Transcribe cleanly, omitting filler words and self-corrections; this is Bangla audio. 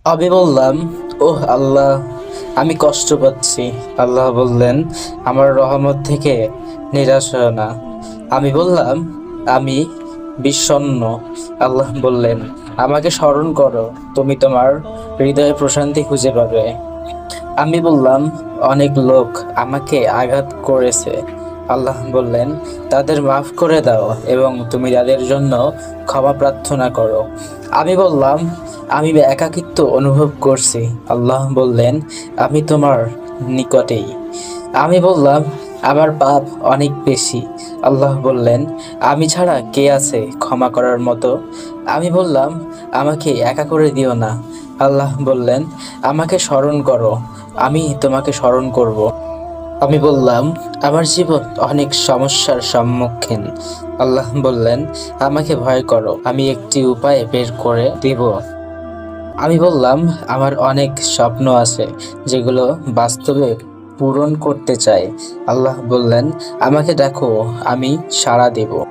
আমি বললাম, ওহ আল্লাহ, আমি কষ্ট পাচ্ছি। আল্লাহ বললেন, আমার রহমত থেকে নিরাশ হও না। আমি বললাম, আমি বিষণ্ণ। আল্লাহ বললেন, আমাকে স্মরণ করো, তুমি তোমার হৃদয়ে প্রশান্তি খুঁজে পাবে। আমি বললাম, অনেক লোক আমাকে আঘাত করেছে। আল্লাহ বললেন, তাদের মাফ করে দাও এবং তুমি তাদের জন্য ক্ষমা প্রার্থনা করো। আমি বললাম, আমি একাকিত্ব অনুভব করছি। আল্লাহ বললেন, আমি তোমার নিকটেই। আমি বললাম, আমার পাপ অনেক বেশি। আল্লাহ বললেন, আমি ছাড়া কে আছে ক্ষমা করার মতো? আমি বললাম, আমাকে একা করে দিও না। আল্লাহ বললেন, আমাকে স্মরণ করো, আমি তোমাকে স্মরণ করব। আমি বললাম, আমার জীবন অনেক সমস্যার সম্মুখীন। আল্লাহ বললেন, আমাকে ভয় করো, আমি একটি উপায় বের করে দিব। আমি বললাম, আমার অনেক স্বপ্ন আছে যেগুলো বাস্তবে পূরণ করতে চাই। আল্লাহ বললেন, আমাকে দেখো, আমি সাড়া দেব।